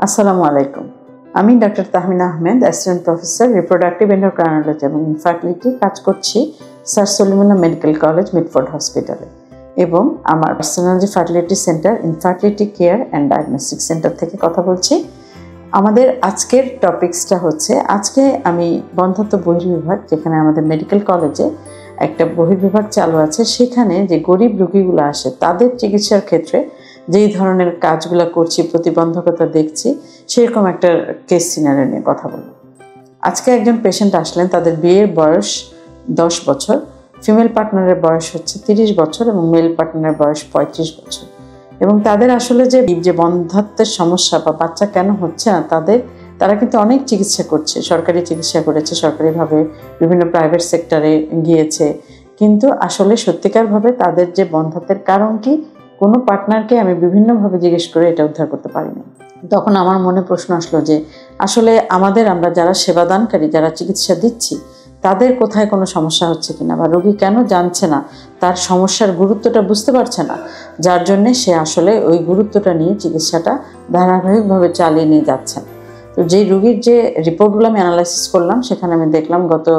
আসসালামু আলাইকুম। আমি doctor Tahmina Ahmed, assistant professor reproductive endocrinology এবং ইনফার্টিলিটি কাজ করছি sir Salimullah medical college Mitford হসপিটালে এবং আমার পার্সোনাল যে fertility centre infertility care and diagnostic centre থেকে কথা বলছি। আমাদের আজকের টপিকসটা হচ্ছে, আজকে আমি বন্ধ্যাত্ব বহির্বিভাগ, যেখানে আমাদের মেডিকেল কলেজে একটা বহির্বিভাগ চালু আছে, সেখানে যে গরিব রোগীগুলো আসে তাদের চিকিৎসার ক্ষেত্রে যেই ধরনের কাজগুলো করছি, প্রতিবন্ধকতা দেখছি, সেরকম একটা কেস সিনারিও নিয়ে কথা বলব। আজকে একজন পেশেন্ট আসলেন, তাদের বিয়ের বয়স 10 বছর, ফিমেল পার্টনারের বয়স হচ্ছে 30 বছর এবং মেল পার্টনারের বয়স 35 বছর। এবং তাদের আসলে যে বন্ধ্যাত্বের সমস্যা বা বাচ্চা কেন হচ্ছে না, তারা কিন্তু অনেক চিকিৎসা করছে, সরকারি চিকিৎসা করেছে, সরকারিভাবে বিভিন্ন প্রাইভেট সেক্টরে গিয়েছে, কিন্তু আসলে সত্যিকারভাবে তাদের যে বন্ধ্যাত্বের কারণ কি, কোনো পার্টনারকে আমি বিভিন্নভাবে জিজ্ঞেস করে এটা উদ্ধার করতে পারিনি। তখন আমার মনে প্রশ্ন আসলো যে আসলে আমরা যারা সেবাদানকারী, যারা চিকিৎসা দিচ্ছি, তাদের কোথায় কোনো সমস্যা হচ্ছে কিনা, বা রোগী কেন জানছে না, তার সমস্যার গুরুত্বটা বুঝতে পারছে না, যার জন্যে সে আসলে ওই গুরুত্বটা নিয়ে চিকিৎসাটা ধারাবাহিকভাবে চালিয়ে নিয়ে যাচ্ছেন। তো যেই রোগীর যে রিপোর্টগুলো আমি অ্যানালাইসিস করলাম, সেখানে আমি দেখলাম গত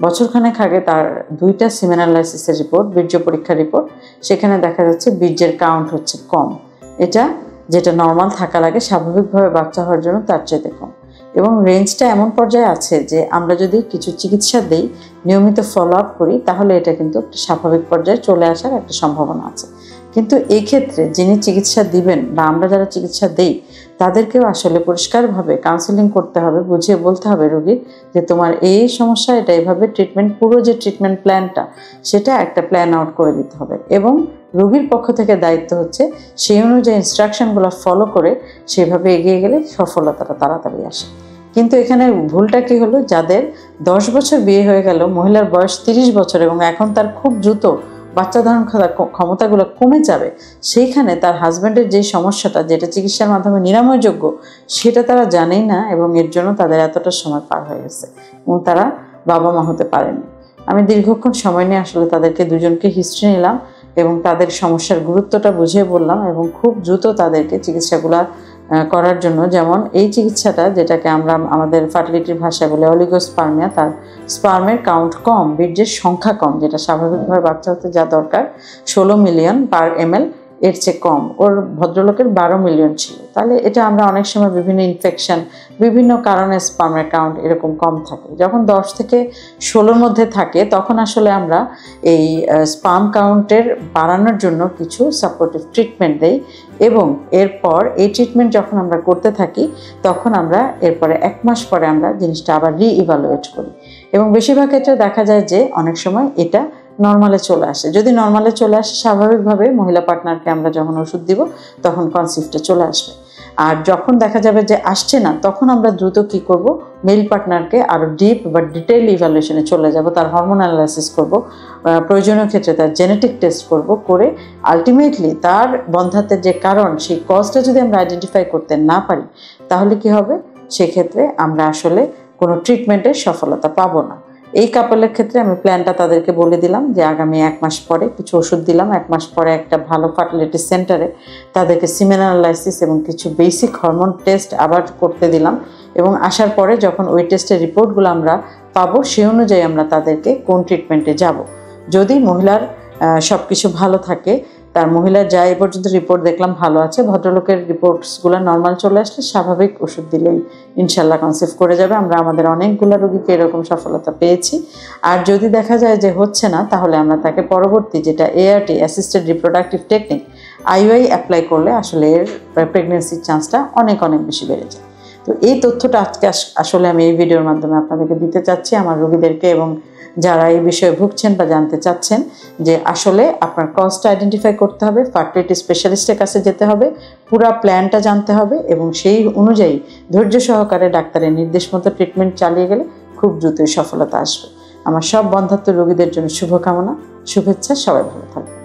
বছরখানেক আগে তার 2টা সিমেন অ্যানালাইসিসের রিপোর্ট, বীর্য পরীক্ষার রিপোর্ট, সেখানে দেখা যাচ্ছে বীর্যের কাউন্ট হচ্ছে কম। এটা যেটা নর্মাল থাকা লাগে স্বাভাবিকভাবে বাচ্চা হওয়ার জন্য, তার চাইতে কম। এবং রেঞ্জটা এমন পর্যায়ে আছে যে আমরা যদি কিছু চিকিৎসা দেই, নিয়মিত ফলো আপ করি, তাহলে এটা কিন্তু একটা স্বাভাবিক পর্যায়ে চলে আসার একটা সম্ভাবনা আছে। কিন্তু এই ক্ষেত্রে যিনি চিকিৎসা দিবেন বা আমরা যারা চিকিৎসা দেই, তাদেরকেও আসলে পরিষ্কারভাবে কাউন্সেলিং করতে হবে, বুঝিয়ে বলতে হবে রোগীর যে তোমার এই সমস্যা, এটা এইভাবে ট্রিটমেন্ট, পুরো যে ট্রিটমেন্ট প্ল্যানটা, সেটা একটা প্ল্যান আউট করে দিতে হবে। এবং রোগীর পক্ষ থেকে দায়িত্ব হচ্ছে সেই অনুযায়ী ইনস্ট্রাকশনগুলো ফলো করে সেভাবে এগিয়ে গেলে সফলতাটা তাড়াতাড়ি আসে। কিন্তু এখানে ভুলটা কি হলো, যাদের 10 বছর বিয়ে হয়ে গেল, মহিলার বয়স 30 বছর এবং এখন তার খুব দ্রুত বাচ্চা ধারণ ক্ষমতাগুলো কমে যাবে, সেইখানে তার হাজব্যান্ডের যেই সমস্যাটা, যেটা চিকিৎসার মাধ্যমে নিরাময়যোগ্য, সেটা তারা জানেই না এবং এর জন্য তাদের এতটা সময় পার হয়ে গেছে এবং তারা বাবা মা হতে পারেনি। আমি দীর্ঘক্ষণ সময় নিয়ে আসলে তাদেরকে দুজনকে হিস্ট্রি নিলাম এবং তাদের সমস্যার গুরুত্বটা বুঝিয়ে বললাম এবং খুব দ্রুত তাদেরকে চিকিৎসাগুলো করার জন্য, যেমন এই চিকিৎসাটা যেটাকে আমরা আমাদের ফার্টিলিটির ভাষায় বলে অলিগোস্পার্মিয়া, তার স্পার্মের কাউন্ট কম, বীর্যের সংখ্যা কম, যেটা স্বাভাবিকভাবে বাচ্চা হতে যা দরকার 16 মিলিয়ন পার ml, এর চেয়ে কম। ওর ভদ্রলোকের 12 মিলিয়ন ছিল। তাহলে এটা আমরা অনেক সময় বিভিন্ন ইনফেকশন, বিভিন্ন কারণে স্পার্মের কাউন্ট এরকম কম থাকে। যখন 10 থেকে 16-র মধ্যে থাকে, তখন আসলে আমরা এই স্পার্ম কাউন্টের বাড়ানোর জন্য কিছু সাপোর্টিভ ট্রিটমেন্ট দেই এবং এরপর এই ট্রিটমেন্ট যখন আমরা করতে থাকি, তখন আমরা এরপরে 1 মাস পরে আমরা জিনিসটা আবার রিইভালুয়েট করি এবং বেশিরভাগ ক্ষেত্রে দেখা যায় যে অনেক সময় এটা নর্মালে চলে আসে। যদি নর্মালে চলে আসে, স্বাভাবিকভাবে মহিলা পার্টনারকে আমরা যখন ওষুধ দিব, তখন কনসিভটা চলে আসবে। আর যখন দেখা যাবে যে আসছে না, তখন আমরা দ্রুত কি করব, মেল পার্টনারকে আরও ডিপ বা ডিটেইল ইভ্যালুয়েশনে চলে যাব, তার হরমোন অ্যানালাইসিস করব, প্রয়োজনীয় ক্ষেত্রে তার জেনেটিক টেস্ট করব, করে আলটিমেটলি তার বন্ধ্যাত্বের যে কারণ, সেই কজটা যদি আমরা আইডেন্টিফাই করতে না পারি, তাহলে কি হবে, সেক্ষেত্রে আমরা আসলে কোনো ট্রিটমেন্টের সফলতা পাবো না। এই কাপলের ক্ষেত্রে আমি প্ল্যানটা তাদেরকে বলে দিলাম যে আগামী 1 মাস পরে কিছু ওষুধ দিলাম, 1 মাস পরে একটা ভালো ফার্টিলিটি সেন্টারে তাদেরকে সিমেন অ্যানালাইসিস এবং কিছু বেসিক হরমোন টেস্ট আবার করতে দিলাম এবং আসার পরে যখন ওই টেস্টের রিপোর্টগুলো আমরা পাবো, সেই অনুযায়ী আমরা তাদেরকে কোন ট্রিটমেন্টে যাব। যদি মহিলার সব কিছু ভালো থাকে, তার মহিলার যা এই পর্যন্ত রিপোর্ট দেখলাম ভালো আছে, ভদ্রলোকের রিপোর্টসগুলো নর্মাল চলে আসলে স্বাভাবিক ওষুধ দিলেই ইনশাল্লাহ কনসিভ করে যাবে। আমরা আমাদের অনেকগুলো রোগীকে এরকম সফলতা পেয়েছি। আর যদি দেখা যায় যে হচ্ছে না, তাহলে আমরা তাকে পরবর্তী যেটা ART, assisted reproductive technique, IUI apply করলে আসলে এর প্রেগনেন্সির চান্সটা অনেক বেশি বেড়ে যায়। তো এই তথ্যটা আজকে আসলে আমি এই ভিডিওর মাধ্যমে আপনাদেরকে দিতে চাচ্ছি আমার রোগীদেরকে এবং যারা এই বিষয়ে ভুগছেন বা জানতে চাচ্ছেন যে আসলে আপনার কজটা আইডেন্টিফাই করতে হবে, ফার্টিলিটি স্পেশালিস্টের কাছে যেতে হবে, পুরো প্ল্যানটা জানতে হবে এবং সেই অনুযায়ী ধৈর্য সহকারে ডাক্তারের নির্দেশ মতো ট্রিটমেন্ট চালিয়ে গেলে খুব দ্রুতই সফলতা আসবে। আমার সব বন্ধ্যাত্ব রোগীদের জন্য শুভকামনা, শুভেচ্ছা, সবাই ভালো থাকবে।